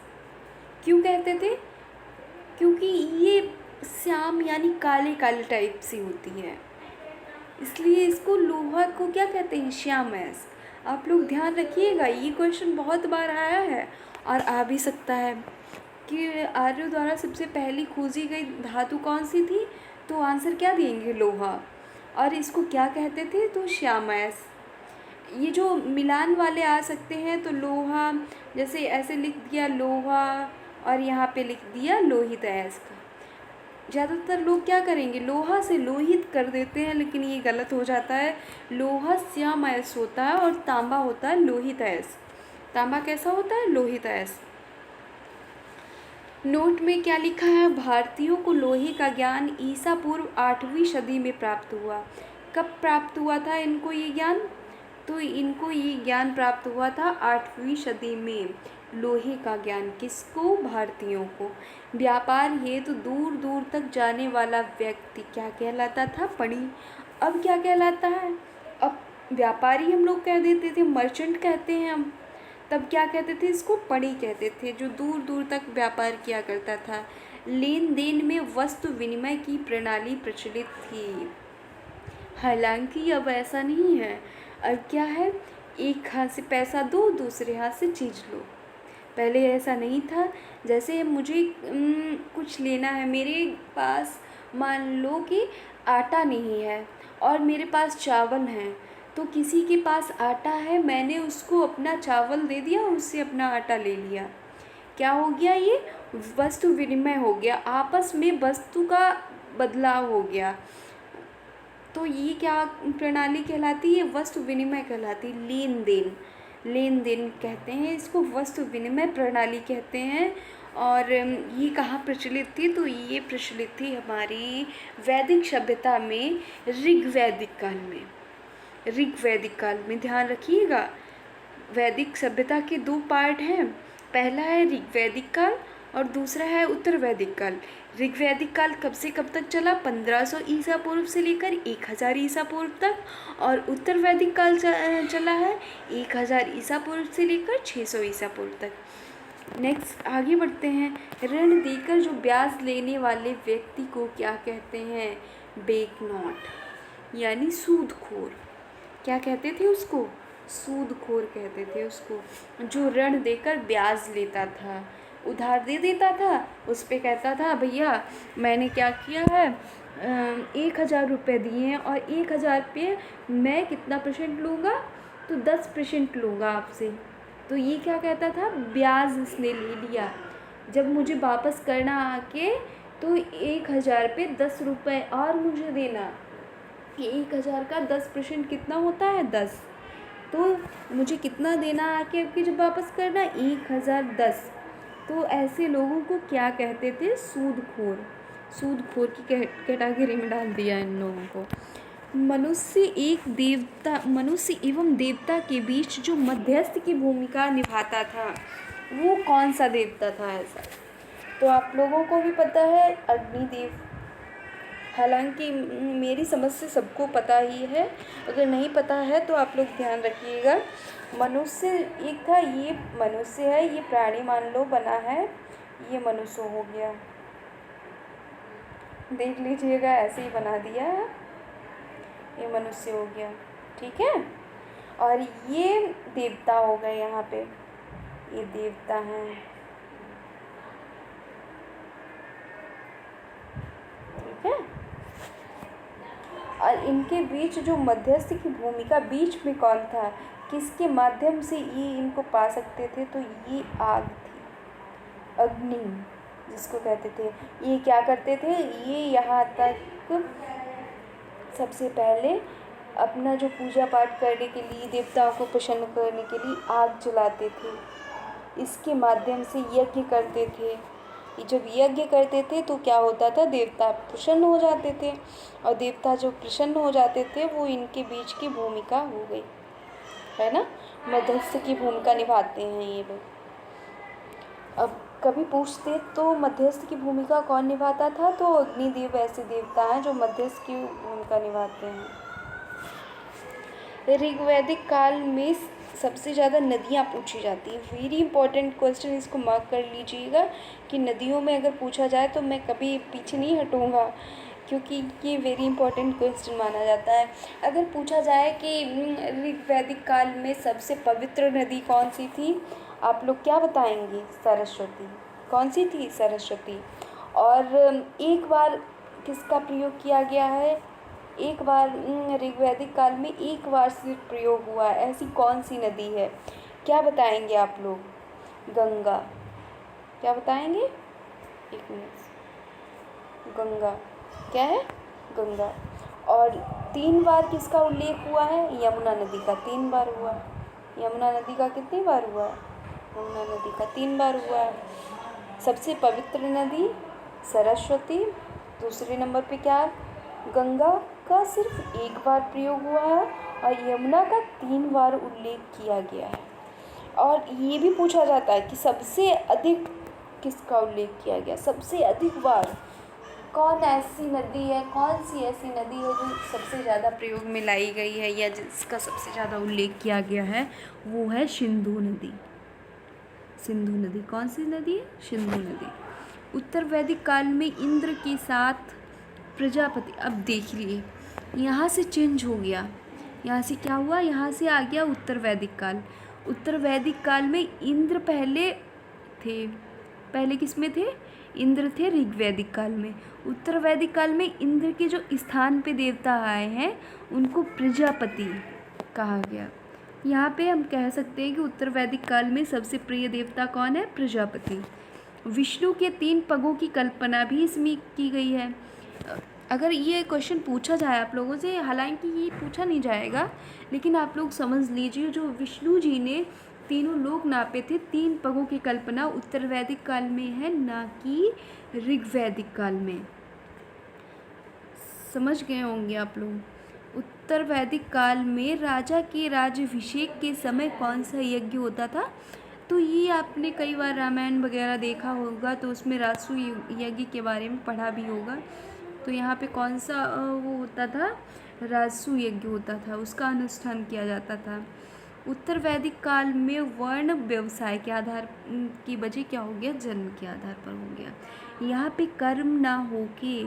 क्यों कहते थे, क्योंकि ये श्याम यानी काले काले टाइप सी होती है, इसलिए इसको लोहा को क्या कहते हैं, श्याम अयस्क। आप लोग ध्यान रखिएगा, ये क्वेश्चन बहुत बार आया है और आ भी सकता है कि आर्यों द्वारा सबसे पहली खोजी गई धातु कौन सी थी, तो आंसर क्या देंगे, लोहा। और इसको क्या कहते थे, तो श्याम अयस्क। ये जो मिलान वाले आ सकते हैं, तो लोहा, जैसे ऐसे लिख दिया लोहा और यहाँ पे लिख दिया लोहित अयस्क। ज़्यादातर लोग क्या करेंगे, लोहा से लोहित कर देते हैं, लेकिन ये गलत हो जाता है। लोहा श्याम अयस्क होता है और तांबा होता है लोहित अयस्क। तांबा कैसा होता है, लोहित अयस्क। नोट में क्या लिखा है, भारतीयों को लोहे का ज्ञान ईसा पूर्व 8वीं सदी में प्राप्त हुआ। कब प्राप्त हुआ था इनको ये ज्ञान, तो इनको ये ज्ञान प्राप्त हुआ था 8वीं सदी में। लोहे का ज्ञान किसको, भारतीयों को। व्यापार हेतु दूर दूर तक जाने वाला व्यक्ति क्या कहलाता था, पणी। अब क्या कहलाता है, अब व्यापारी हम लोग कह देते थे, मर्चेंट कहते हैं हम, तब क्या कहते थे, इसको पणी कहते थे, जो दूर दूर तक व्यापार किया करता था। लेन देन में वस्तु विनिमय की प्रणाली प्रचलित थी। हालांकि अब ऐसा नहीं है, अब क्या है, एक हाथ से पैसा दो, दूसरे हाथ से चीज़ लो। पहले ऐसा नहीं था, जैसे मुझे कुछ लेना है, मेरे पास मान लो कि आटा नहीं है और मेरे पास चावल है, तो किसी के पास आटा है, मैंने उसको अपना चावल दे दिया, उससे अपना आटा ले लिया। क्या हो गया, ये वस्तु विनिमय हो गया, आपस में वस्तु का बदलाव हो गया। तो ये क्या प्रणाली कहलाती है, वस्तु विनिमय कहलाती है। लेन देन, लेन देन कहते हैं इसको, वस्तु विनिमय प्रणाली कहते हैं। और ये कहाँ प्रचलित थी, तो ये प्रचलित थी हमारी वैदिक सभ्यता में, ऋग्वैदिक काल में। ऋग्वैदिक काल में ध्यान रखिएगा, वैदिक सभ्यता के 2 पार्ट हैं, पहला है ऋग्वैदिक काल और दूसरा है उत्तर वैदिक काल। ऋग्वैदिक काल कब से कब तक चला, 1500 ईसा पूर्व से लेकर 1000 ईसा पूर्व तक, और उत्तर वैदिक काल चला है 1000 ईसा पूर्व से लेकर 600 ईसा पूर्व तक। नेक्स्ट आगे बढ़ते हैं, ऋण देकर जो ब्याज लेने वाले व्यक्ति को क्या कहते हैं, बैंक नोट, यानी सूदखोर। क्या कहते थे उसको, सूदखोर कहते थे उसको, जो ऋण देकर ब्याज लेता था, उधार दे देता था, उस पर कहता था भैया मैंने क्या किया है, 1000 रुपये दिए हैं और 1000 पे मैं कितना % लूँगा, तो 10% लूँगा आपसे। तो ये क्या कहता था, ब्याज इसने ले लिया, जब मुझे वापस करना आके तो 1000 पे 10 रुपये और मुझे देना। 1000 का 10% कितना होता है, 10। तो मुझे कितना देना आके आपके जब वापस करना, 1010। तो ऐसे लोगों को क्या कहते थे, सूदखोर। सूदखोर की कैटेगरी में डाल दिया इन लोगों को। मनुष्य एवं देवता के बीच जो मध्यस्थ की भूमिका निभाता था, वो कौन सा देवता था ऐसा? तो आप लोगों को भी पता है अग्निदेव। हालांकि मेरी समझ से सबको पता ही है, अगर नहीं पता है तो आप लोग ध्यान रखिएगा। मनुष्य एक था, ये मनुष्य है, ये प्राणी मान लो बना है, ये मनुष्य हो गया, देख लीजिएगा ऐसे ही बना दिया है, ये मनुष्य हो गया, ठीक है। और ये देवता हो गए, यहाँ पे ये देवता हैं, ठीक है। और इनके बीच जो मध्यस्थ की भूमिका, बीच में कौन था, किसके माध्यम से ये इनको पा सकते थे, तो ये आग थी, अग्नि जिसको कहते थे। ये क्या करते थे, ये यहाँ तक सबसे पहले अपना जो पूजा पाठ करने के लिए, देवताओं को प्रसन्न करने के लिए आग जलाते थे, इसके माध्यम से यज्ञ करते थे। जब यज्ञ करते थे तो क्या होता था, देवता प्रसन्न हो जाते थे, और देवता जो प्रसन्न हो जाते थे वो इनके बीच की भूमिका हो गई, है ना, मध्यस्थ की भूमिका निभाते हैं ये लोग। अब कभी पूछते तो मध्यस्थ की भूमिका कौन निभाता था, तो अग्निदेव ऐसे देवता हैं जो मध्यस्थ की भूमिका निभाते हैं। ऋग्वैदिक काल में सबसे ज़्यादा नदियाँ पूछी जाती हैं। वेरी इंपॉर्टेंट क्वेश्चन, इसको मार्क कर लीजिएगा कि नदियों में अगर पूछा जाए तो मैं कभी पीछे नहीं हटूँगा, क्योंकि ये वेरी इंपॉर्टेंट क्वेश्चन माना जाता है। अगर पूछा जाए कि ऋग्वैदिक काल में सबसे पवित्र नदी कौन सी थी, आप लोग क्या बताएंगे, सरस्वती। कौन सी थी, सरस्वती। और एक बार किसका प्रयोग किया गया है, एक बार ऋग्वैदिक काल में एक बार सिर्फ प्रयोग हुआ है, ऐसी कौन सी नदी है, क्या बताएंगे आप लोग, गंगा। क्या बताएंगे, एक मिनट, गंगा, क्या है, गंगा। और 3 बार किसका उल्लेख हुआ है, यमुना नदी का 3 बार हुआ है। यमुना नदी का कितनी बार हुआ है, यमुना नदी का 3 बार हुआ है। सबसे पवित्र नदी सरस्वती, दूसरे नंबर पे क्या, गंगा का सिर्फ 1 बार प्रयोग हुआ है, और यमुना का 3 बार उल्लेख किया गया है। और ये भी पूछा जाता है कि सबसे अधिक किसका उल्लेख किया गया, सबसे अधिक बार कौन ऐसी नदी है, कौन सी ऐसी नदी है जो सबसे ज़्यादा प्रयोग में लाई गई है या जिसका सबसे ज़्यादा उल्लेख किया गया है, वो है सिंधु नदी। सिंधु नदी, कौन सी नदी है, सिंधु नदी। उत्तर वैदिक काल में इंद्र के साथ प्रजापति, अब देखिए यहाँ से चेंज हो गया, यहाँ से क्या हुआ, यहाँ से आ गया उत्तर वैदिक काल। उत्तर वैदिक काल में इंद्र पहले थे, पहले किस में थे, इंद्र थे ऋग्वैदिक काल में। उत्तर वैदिक काल में इंद्र के जो स्थान पे देवता आए हैं उनको प्रजापति कहा गया। यहाँ पे हम कह सकते हैं कि उत्तर वैदिक काल में सबसे प्रिय देवता कौन है, प्रजापति। विष्णु के 3 पगों की कल्पना भी इसमें की गई है। अगर ये क्वेश्चन पूछा जाए आप लोगों से, हालांकि ये पूछा नहीं जाएगा, लेकिन आप लोग समझ लीजिए, जो विष्णु जी ने तीनों लोक नापे थे, 3 पगों की कल्पना उत्तर वैदिक काल में है, ना कि ऋग्वैदिक काल में। समझ गए होंगे आप लोग। उत्तर वैदिक काल में राजा के राज्याभिषेक के समय कौन सा यज्ञ होता था, तो ये आपने कई बार रामायण वगैरह देखा होगा, तो उसमें राजसूय यज्ञ के बारे में पढ़ा भी होगा। तो यहाँ पे कौन सा वो होता था, राजसूय यज्ञ होता था, उसका अनुष्ठान किया जाता था। उत्तर वैदिक काल में वर्ण व्यवसाय के आधार की बजाय क्या हो गया, जन्म के आधार पर हो गया। यहाँ पे कर्म ना होके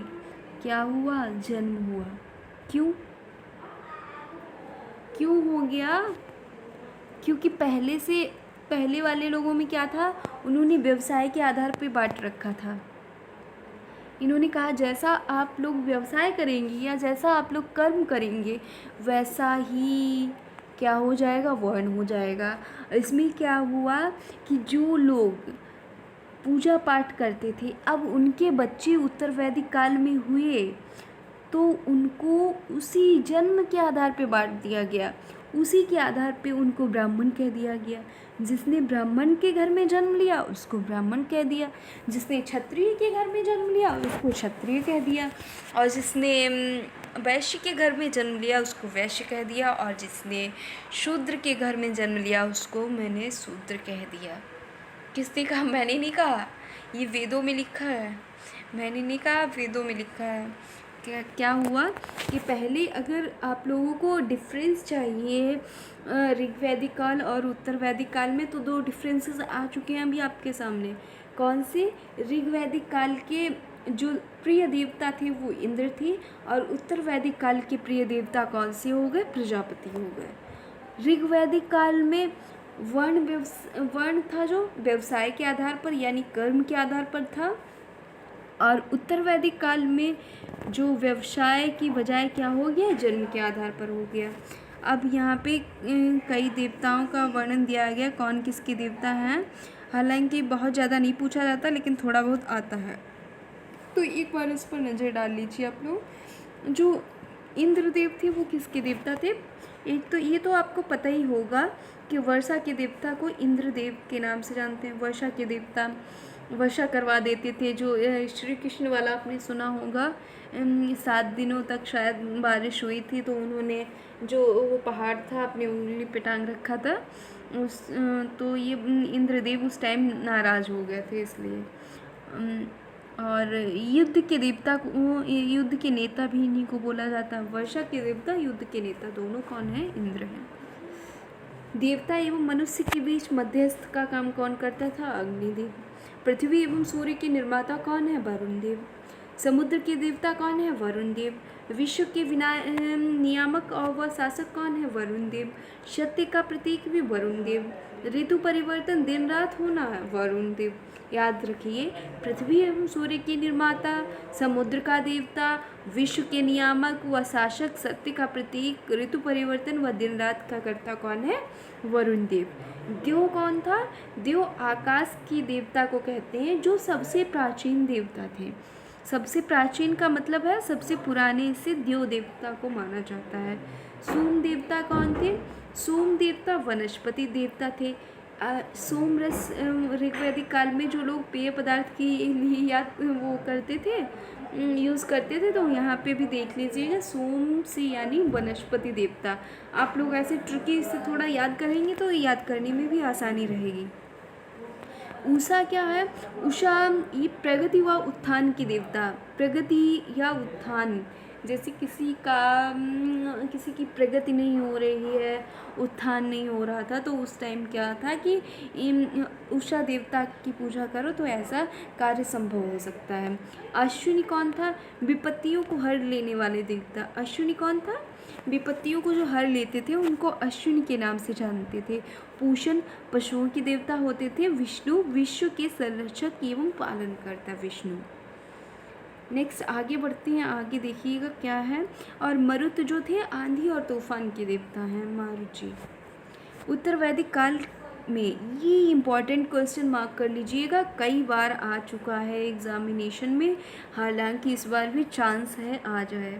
क्या हुआ, जन्म हुआ। क्यों, क्यों हो गया, क्योंकि पहले वाले लोगों में क्या था, उन्होंने व्यवसाय के आधार पे बांट रखा था। इन्होंने कहा जैसा आप लोग व्यवसाय करेंगे या जैसा आप लोग कर्म करेंगे वैसा ही क्या हो जाएगा, वर्ण हो जाएगा। इसमें क्या हुआ कि जो लोग पूजा पाठ करते थे, अब उनके बच्चे उत्तर वैदिक काल में हुए तो उनको उसी जन्म के आधार पे बांट दिया गया, उसी के आधार पे उनको ब्राह्मण कह दिया गया। जिसने ब्राह्मण के घर में जन्म लिया उसको ब्राह्मण कह दिया, जिसने क्षत्रिय के घर में जन्म लिया उसको क्षत्रिय कह दिया, और जिसने वैश्य के घर में जन्म लिया उसको वैश्य कह दिया, और जिसने शूद्र के घर में जन्म लिया उसको मैंने शूद्र कह दिया। किसने कहा? मैंने नहीं कहा, ये वेदों में लिखा है। मैंने नहीं कहा, वेदों में लिखा है। क्या क्या हुआ कि पहले अगर आप लोगों को डिफरेंस चाहिए ऋग्वैदिक काल और उत्तर वैदिक काल में, तो दो डिफरेंसेस आ चुके हैं अभी आपके सामने। कौन से? ऋग्वैदिक काल के जो प्रिय देवता थे वो इंद्र थे, और उत्तर वैदिक काल के प्रिय देवता कौन से हो गए? प्रजापति हो गए। ऋग्वैदिक काल में वर्ण था जो व्यवसाय के आधार पर यानी कर्म के आधार पर था, और उत्तर वैदिक काल में जो व्यवसाय की बजाय क्या हो गया? जन्म के आधार पर हो गया। अब यहाँ पे कई देवताओं का वर्णन दिया गया, कौन किसके देवता हैं। हालांकि बहुत ज़्यादा नहीं पूछा जाता, लेकिन थोड़ा बहुत आता है, तो एक बार इस पर नज़र डाल लीजिए आप लोग। जो इंद्रदेव थे वो किसके देवता थे? एक तो ये तो आपको पता ही होगा कि वर्षा के देवता को इंद्रदेव के नाम से जानते हैं। वर्षा के देवता वर्षा करवा देते थे, जो श्री कृष्ण वाला आपने सुना होगा। 7 दिनों तक शायद बारिश हुई थी, तो उन्होंने जो वो पहाड़ था अपनी उंगली पे टांग रखा था उस तो ये इंद्रदेव उस टाइम नाराज़ हो गए थे, इसलिए। और युद्ध के देवता को, युद्ध के नेता भी इन्हीं को बोला जाता है। वर्षा के देवता, युद्ध के नेता, दोनों कौन है? इंद्र हैं। देवता एवं मनुष्य के बीच मध्यस्थ का काम कौन करता था? अग्निदेव। पृथ्वी एवं सूर्य के निर्माता कौन है? वरुण देव। समुद्र के देवता कौन है? वरुण देव। विश्व के नियामक और व शासक कौन है? वरुण देव। सत्य का प्रतीक भी वरुण देव। ऋतु परिवर्तन दिन रात होना है? वरुण देव। याद रखिए, पृथ्वी एवं सूर्य के निर्माता, समुद्र का देवता, विश्व के नियामक व शासक, सत्य का प्रतीक, ऋतु परिवर्तन व दिन रात का कर्ता कौन है? वरुण देव। देव कौन था? देव आकाश की देवता को कहते हैं, जो सबसे प्राचीन देवता थे। सबसे प्राचीन का मतलब है सबसे पुराने से देव देवता को माना जाता है। सोम देवता कौन थे? सोम देवता वनस्पति देवता थे। सोम रस ऋग्वैदिक काल में जो लोग पेय पदार्थ के लिए याद वो करते थे, यूज़ करते थे, तो यहाँ पे भी देख लीजिएगा, सोम से यानी वनस्पति देवता। आप लोग ऐसे ट्रिकी से थोड़ा याद करेंगे तो याद करने में भी आसानी रहेगी। उषा क्या है? उषा ये प्रगति व उत्थान की देवता। प्रगति या उत्थान, जैसे किसी की प्रगति नहीं हो रही है, उत्थान नहीं हो रहा था, तो उस टाइम क्या था कि उषा देवता की पूजा करो तो ऐसा कार्य संभव हो सकता है। अश्विनी कौन था? विपत्तियों को हर लेने वाले देवता। अश्विनी कौन था? विपत्तियों को जो हर लेते थे उनको अश्विनी के नाम से जानते थे। पूषण पशुओं के देवता होते थे। विष्णु विश्व के संरक्षक एवं पालनकर्ता विष्णु। नेक्स्ट आगे बढ़ते हैं, आगे देखिएगा क्या है। और मरुत जो थे आंधी और तूफान के देवता हैं, मारुत जी। उत्तर वैदिक काल में, ये इम्पॉर्टेंट क्वेश्चन मार्क कर लीजिएगा, कई बार आ चुका है एग्जामिनेशन में, हालांकि इस बार भी चांस है आ जाए।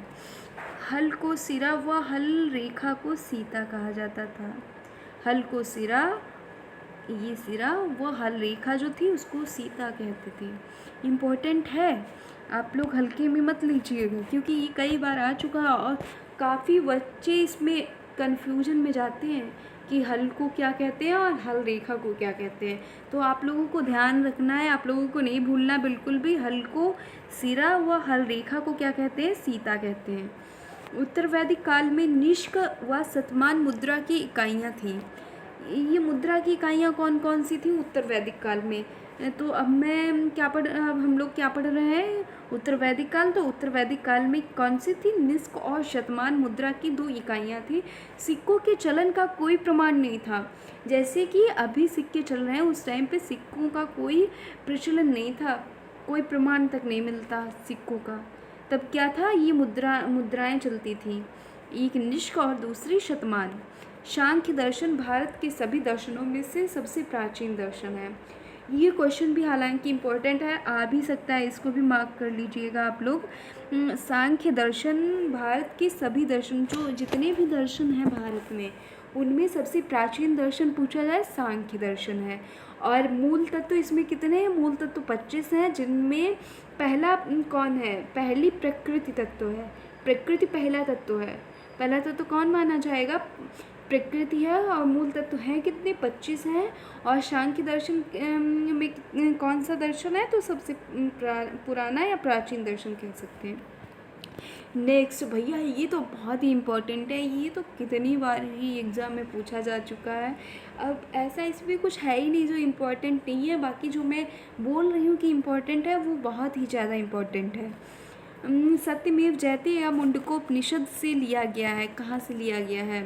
हल को सिरा व हल रेखा को सीता कहा जाता था। हल को सिरा, ये सिरा, वो हल रेखा जो थी उसको सीता कहते थे। इम्पोर्टेंट है, आप लोग हल्के में मत लीजिएगा, क्योंकि ये कई बार आ चुका है और काफ़ी बच्चे इसमें कन्फ्यूजन में जाते हैं कि हल को क्या कहते हैं और हल रेखा को क्या कहते हैं। तो आप लोगों को ध्यान रखना है, आप लोगों को नहीं भूलना बिल्कुल भी। हल को सिरा व हल रेखा को क्या कहते हैं? सीता कहते हैं। उत्तर वैदिक काल में निष्क व शतमान मुद्रा की इकाइयाँ थीं। ये मुद्रा की इकाइयाँ कौन कौन सी थी उत्तर वैदिक काल में? तो अब हम लोग क्या पढ़ रहे हैं? उत्तर वैदिक काल। तो उत्तर वैदिक काल में कौन सी थी? निष्क और शतमान मुद्रा की 2 इकाइयाँ थी। सिक्कों के चलन का कोई प्रमाण नहीं था। जैसे कि अभी सिक्के चल रहे हैं, उस टाइम पे सिक्कों का कोई प्रचलन नहीं था, कोई प्रमाण तक नहीं मिलता सिक्कों का। तब क्या था? ये मुद्राएं चलती थी, एक निष्क और दूसरी शतमान। सांख्य दर्शन भारत के सभी दर्शनों में से सबसे प्राचीन दर्शन है। ये क्वेश्चन भी हालांकि इम्पोर्टेंट है, आ भी सकता है, इसको भी मार्क कर लीजिएगा आप लोग। सांख्य दर्शन भारत के सभी दर्शन, जो जितने भी दर्शन हैं भारत में, उनमें सबसे प्राचीन दर्शन पूछा जाए सांख्य दर्शन है। और मूल तत्व इसमें कितने हैं? मूल तत्व 25 हैं, जिनमें पहला कौन है? पहली प्रकृति तत्व है। प्रकृति पहला तत्व है। पहला तत्व कौन माना जाएगा? प्रकृति है और मूल तत्व हैं कितने, 25 हैं। और सांख्य दर्शन में कौन सा दर्शन है, तो सबसे पुराना या प्राचीन दर्शन कह सकते हैं। नेक्स्ट भैया ये तो बहुत ही इम्पोर्टेंट है, ये तो कितनी बार ही एग्ज़ाम में पूछा जा चुका है। अब ऐसा इसमें कुछ है ही नहीं जो इम्पोर्टेंट नहीं है, बाकी जो मैं बोल रही हूँ कि इम्पोर्टेंट है वो बहुत ही ज़्यादा इम्पोर्टेंट है। सत्यमेव जयते या मुंडकोपनिषद से लिया गया है। कहाँ से लिया गया है,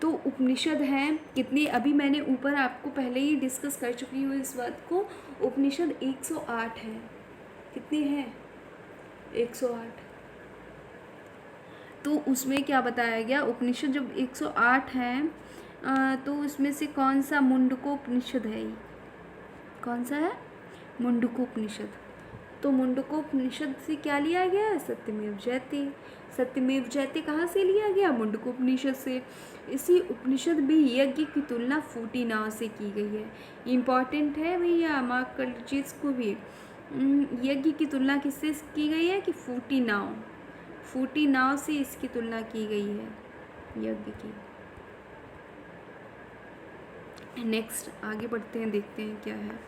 तो उपनिषद हैं कितनी, अभी मैंने ऊपर आपको पहले ही डिस्कस कर चुकी हूँ इस बात को। उपनिषद 108 है। कितनी है, 108। तो उसमें क्या बताया गया, उपनिषद जब 108 है तो उसमें से कौन सा मुंडकोपनिषद है, ये कौन सा है, मुंडकोपनिषद। तो मुंडकोपनिषद से क्या लिया गया है, सत्यमेव जयते। सत्यमेव जयते कहाँ से लिया गया, मुंडकोपनिषद से। इसी उपनिषद में यज्ञ की तुलना फूटी नाव से की गई है। इम्पॉर्टेंट है भैया, मार्क कर लीजिए इसको भी। यज्ञ की तुलना किससे की गई है, कि फूटी नाव, फूटी नाव से इसकी तुलना की गई है यज्ञ की। नेक्स्ट आगे बढ़ते हैं, देखते हैं क्या है।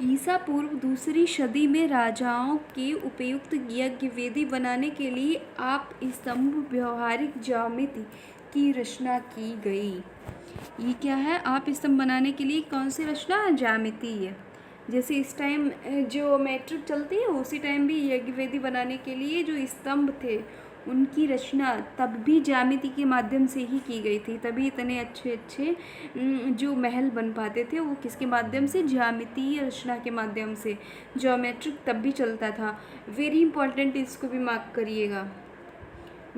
ईसा पूर्व दूसरी सदी में राजाओं के उपयुक्त यज्ञ वेदी बनाने के लिए आप स्तंभ व्यवहारिक ज्यामिति की रचना की गई। ये क्या है, आप स्तंभ बनाने के लिए कौन सी रचना, ज्यामिति है। जैसे इस टाइम जो मैट्रिक चलती है उसी टाइम भी यज्ञ वेदी बनाने के लिए जो स्तंभ थे उनकी रचना तब भी ज्यामिति के माध्यम से ही की गई थी। तभी इतने अच्छे अच्छे जो महल बन पाते थे वो किसके माध्यम से, ज्यामितीय रचना के माध्यम से। ज्योमेट्रिक तब भी चलता था। वेरी इंपॉर्टेंट, इसको भी मार्क करिएगा।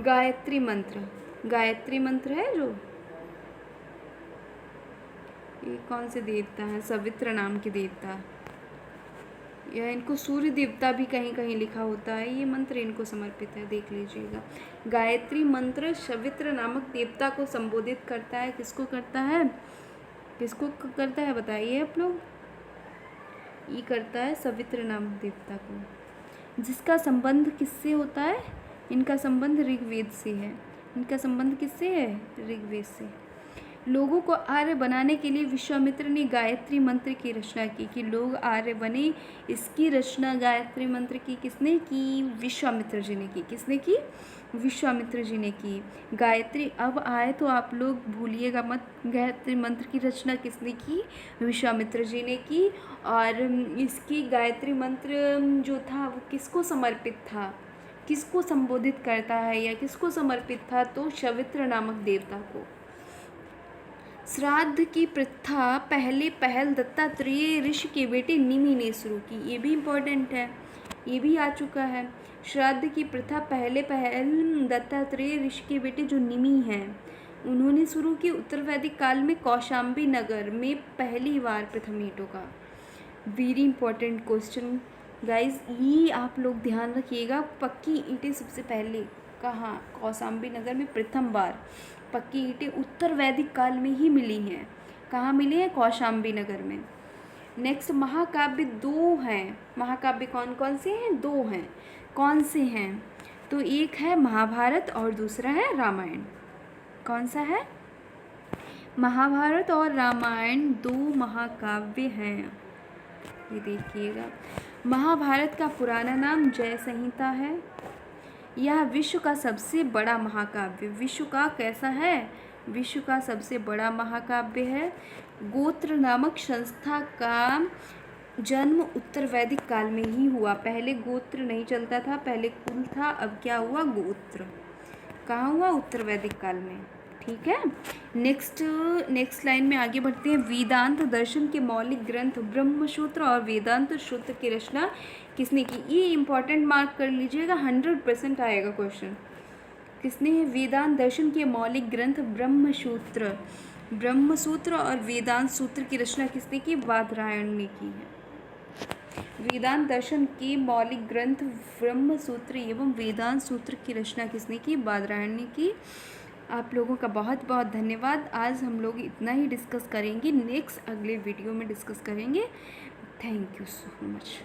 गायत्री मंत्र, गायत्री मंत्र है जो, ये कौन से देवता हैं, सवित्र नाम के देवता, या इनको सूर्य देवता भी कहीं कहीं लिखा होता है। ये मंत्र इनको समर्पित है, देख लीजिएगा। गायत्री मंत्र सवित्र नामक देवता को संबोधित करता है। किसको करता है, किसको करता है बताइए आप लोग। ये करता है सवित्र नामक देवता को, जिसका संबंध किससे होता है, इनका संबंध ऋग्वेद से है। इनका संबंध किससे है, ऋग्वेद से। लोगों को आर्य बनाने के लिए विश्वामित्र ने गायत्री मंत्र की रचना की, कि लोग आर्य बने। इसकी रचना गायत्री मंत्र की किसने की, विश्वामित्र जी ने की। किसने की, विश्वामित्र जी ने की। गायत्री अब आए तो आप लोग भूलिएगा मत, गायत्री मंत्र की रचना किसने की, विश्वामित्र जी ने की। और इसकी गायत्री मंत्र जो था वो किसको समर्पित था, किसको संबोधित करता है या किसको समर्पित था, तो सवित्र नामक देवता को। श्राद्ध की प्रथा पहल दत्तात्रेय ऋषि के बेटे निमि ने शुरू की। ये भी इम्पोर्टेंट है, ये भी आ चुका है। श्राद्ध की प्रथा पहल दत्तात्रेय ऋषि के बेटे जो निमि हैं उन्होंने शुरू की। उत्तर वैदिक काल में कौशाम्बी नगर में पहली बार प्रथम ईंटों का। वेरी इंपॉर्टेंट क्वेश्चन गाइज, ये आप लोग ध्यान रखिएगा। पक्की ईंटें सबसे पहले कहाँ, कौशाम्बी नगर में प्रथम बार पक्की ईंटें उत्तर वैदिक काल में ही मिली हैं। कहाँ मिली हैं, कौशाम्बी नगर में। नेक्स्ट महाकाव्य 2 हैं। महाकाव्य कौन कौन से हैं, 2 हैं। कौन से हैं, तो एक है महाभारत और दूसरा है रामायण। कौन सा है, महाभारत और रामायण 2 महाकाव्य हैं। ये देखिएगा, महाभारत का पुराना नाम जय संहिता है। यह विश्व का सबसे बड़ा महाकाव्य, विश्व का कैसा है, विश्व का सबसे बड़ा महाकाव्य है। गोत्र नामक संस्था का जन्म उत्तर वैदिक काल में ही हुआ। पहले गोत्र नहीं चलता था, पहले कुल था, अब क्या हुआ, गोत्र। कहाँ हुआ, उत्तर वैदिक काल में। ठीक है, नेक्स्ट लाइन में आगे बढ़ते हैं। वेदांत दर्शन के मौलिक ग्रंथ ब्रह्मसूत्र और वेदांत सूत्र की रचना किसने की। ये इंपॉर्टेंट मार्क कर लीजिएगा, 100% आएगा क्वेश्चन। किसने, वेदांत दर्शन के मौलिक ग्रंथ ब्रह्मसूत्र, ब्रह्मसूत्र और वेदांत सूत्र की रचना किसने की, बादरायण ने की है। वेदांत दर्शन के मौलिक ग्रंथ ब्रह्मसूत्र एवं वेदांत सूत्र की रचना किसने की, बादरायण ने की। आप लोगों का बहुत बहुत धन्यवाद। आज हम लोग इतना ही डिस्कस करेंगे, नेक्स्ट अगले वीडियो में डिस्कस करेंगे। Thank you so much.